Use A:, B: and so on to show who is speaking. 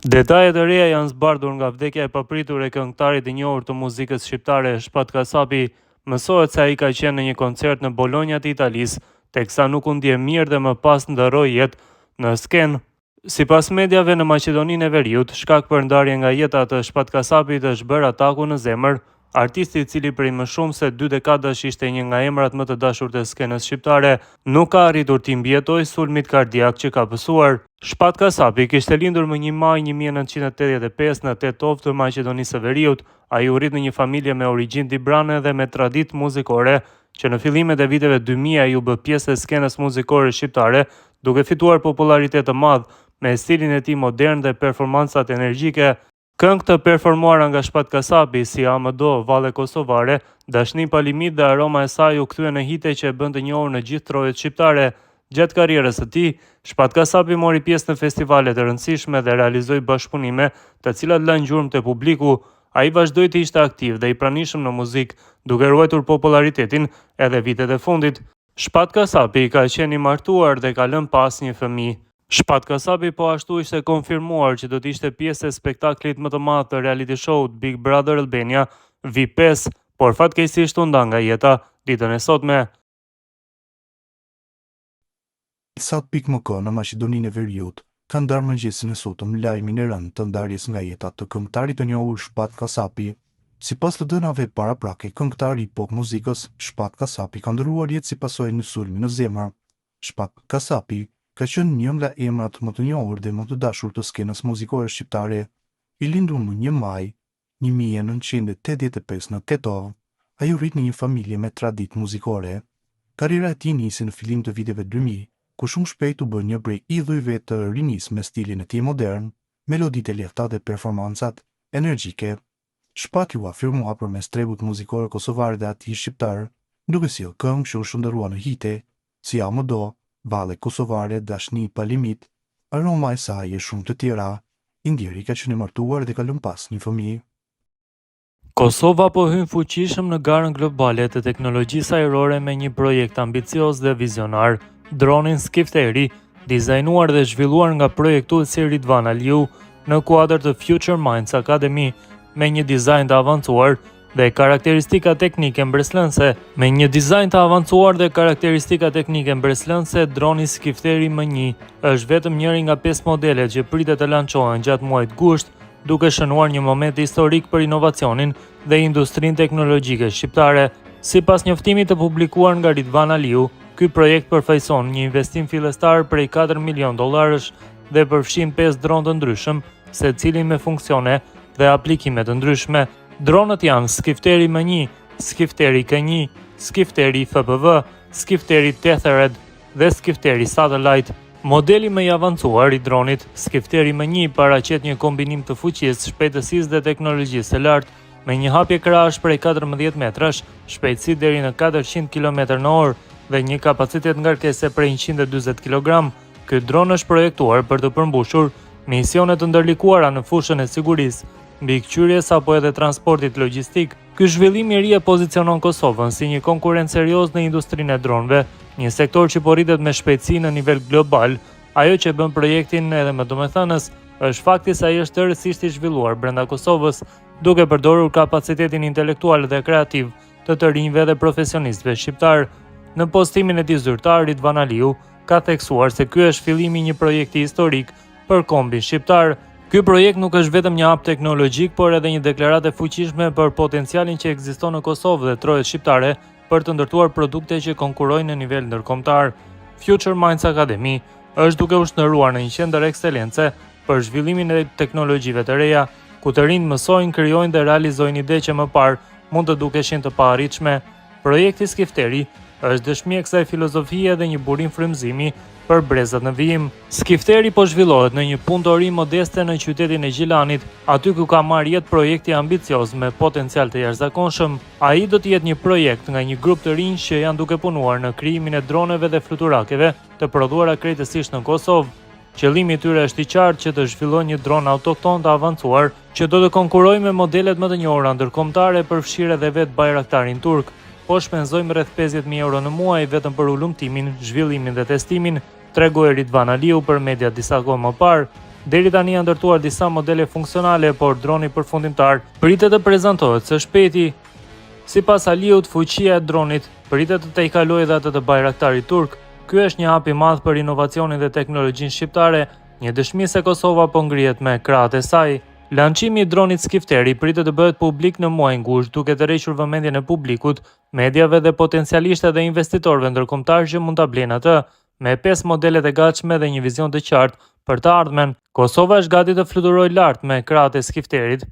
A: Detajet e reja janë zbardhur nga vdekja e papritur e këngëtarit i njohur të muzikës shqiptare Shpat Kasapi. Mësohet se ai ka qenë në një koncert në Bologna të Italisë, teksa nuk u ndje mirë dhe më pas ndërroi jetë në skenë. Sipas mediave në Maqedoninë e Veriut, shkak për ndarje nga jeta të Shpat Kasapit është bërë ataku në zemër. Artisti, i cili prej më shumë se 2 dekadash ishte një nga emrat më të dashur të skenës shqiptare, nuk ka arritur t'i mbijetojë sulmit kardiak që ka pësuar. Shpat Kasapi kishte lindur më 1 maj 1985 në Tetov të Maqedonisë së Veriut. Ai u rrit në një familje me origjinë librane dhe me traditë muzikore, që në fillimet e viteve 2000 ai u bë pjesë e skenës muzikore shqiptare, duke fituar popularitet të madh me stilin e tij modern dhe performancat energjike. Këngë të performuara nga Shpat Kasapi si Amdo, Valle Kosovare, Dashni pa limit dhe Aroma e saj u kthye në hite që e bën të njohur në gjithë trojet shqiptare. Gjatë karrierës së tij, Shpat Kasapi mori pjesë në festivale të rëndësishme dhe realizoi bashkëpunime, të cilat lanë gjurmë te publiku. Ai vazhdoi të ishte aktiv dhe i pranishëm në muzikë, duke ruajtur popularitetin edhe vitet e fundit. Shpat Kasapi ka qenë i martuar dhe ka lënë pas një fëmijë. Shpat Kasapi po ashtu ishte konfirmuar që do të ishte pjesë e spektaklit më të madh të reality show Big Brother Albania VIP5, por fatkeqësisht u nda nga jeta ditën e sotme.
B: Sat.mk në Maqedoninë e Veriut ka ndarë mëngjesin e sotëm lajmin e rënd të ndarjes nga jeta të këngëtarit të njohur Shpat Kasapi. Sipas të dënave paraprake, këngëtari i pop muzikës Shpat Kasapi ka ndëruar jetë si pasojë një sulmi në zemër. Shpat Kasapi ka qenë një nga emrat më të njohur dhe më të dashur të skenës muzikore shqiptare. I lindur më 1 maj 1985 në Tetov, ai u rrit në një familje me traditë muzikore. Karriera e tij nisi në fillim të viteve 2000, ku shumë shpejt u bë një prej idhujve të rinisë me stilin e tij modern, meloditë e lehta dhe performancat energjike. Shpati u afirmua përmes trebut muzikor kosovar dhe atij shqiptar, duke sjellë këngë që u shndërruan në hite si Amdo, Valle Kosovare, Dashni pa limit, Aroma e saj e shumë të tjera. Indjeri ka qenë i martuar dhe ka lënë pas një fëmijë.
A: Kosova po hyn fuqishëm në garën globale të teknologjisë ajrore me një projekt ambicioz dhe vizionar, dronin Skifteri, dizajnuar dhe zhvilluar nga projektuesi Ridvan Aliu në kuadër të Future Minds Academy, me një dizajn të avancuar dhe karakteristika teknike mbreslënse. Droni Skifteri M1 është vetëm njëri nga 5 modelet që pritet të lançohen gjatë muajit gusht, duke shënuar një moment historik për inovacionin dhe industrinë teknologjike shqiptare. Sipas njoftimit të publikuar nga Ridvan Aliu, ky projekt përfaqëson një investim fillestar prej $4 milion dhe përfshin 5 dronë të ndryshëm, secili me funksione dhe aplikime të ndryshme. Dronët janë Skifteri M1, Skifteri K1, Skifteri FPV, Skifteri Tethered dhe Skifteri Satellite. Modeli më i avancuar i dronit, Skifteri M1, paraqet një kombinim të fuqisë, shpejtësisë dhe teknologjisë së lartë, me një hapje krahash prej 14 metrash, shpejtësi deri në 400 km/h dhe një kapacitet ngarkese prej 140 kg. Ky dron është projektuar për të përmbushur misione të ndërlikuara në fushën e sigurisë, mbikëqyrjes apo edhe transportit logjistik. Ky zhvillim i ri e pozicionon Kosovën si një konkurrent serioz në industrinë e dronëve, një sektor që po rritet me shpejtësi në nivel global. Ajo që bën projektin edhe më domethënës është fakti se ai është tërësisht i zhvilluar brenda Kosovës, duke përdorur kapacitetin intelektual dhe kreativ të rinjve dhe profesionistëve shqiptar. Në postimin e tij zyrtar, Ridvan Aliu ka theksuar se ky është fillimi i një projekti historik për kombin shqiptar. Ky projekt nuk është vetëm një hap teknologjik, por edhe një deklaratë e fuqishme për potencialin që ekziston në Kosovë dhe trojet shqiptare për të ndërtuar produkte që konkurrojnë në nivel ndërkombëtar. Future Minds Academy është duke u shndërruar në një qendër ekscelence për zhvillimin e teknologjive të reja, ku të rinjt mësojnë, krijojnë dhe realizojnë ide që më parë mund të dukeshin të paarritshme. Projekti Skifteri është dëshmi e kësaj filozofie dhe një burim frymëzimi për brezat në vijim. Skifteri po zhvillohet në një punëtori modeste në qytetin e Gjilanit, aty ku ka marrë jetë projekti ambicioz me potencial të jashtëzakonshëm. Ai do të jetë një projekt nga një grup të rinj që janë duke punuar në krijimin e droneve dhe fluturakeve të prodhuara krejtësisht në Kosovë. Qëllimi i tyre është i qartë që të zhvillojnë një dron autokton të avancuar që do të konkurrojë me modelet më të njohura ndërkombëtare, përfshirë edhe vetë Bayraktarin turk. Po shpenzojmë rreth 50.000 euro në muaj vetëm për ulëmtimin, zhvillimin dhe testimin, tregoi Ridvan Aliu për media disa kohë më parë. Deri tani janë ndërtuar disa modele funksionale, por droni përfundimtar pritet të prezantohet së shpejti. Sipas Aliut, fuqia e dronit pritet të tejkalojë dhe atë të Bayraktarit turk. Ky është një hap i madh për inovacionin dhe teknologjinë shqiptare, një dëshmi se Kosova po ngrihet me krahët e saj. Lançimi i dronit skifteri pritet të bëhet publik në muajin gusht, duke tërhequr vëmendjen e publikut, mediave dhe potencialisht edhe investitorëve ndërkombëtar që mund ta blejnë atë. Me 5 modelet e gatshme dhe një vizion të qartë për të ardhmen, Kosova është gati të fluturojë lart me krahët e skifterit,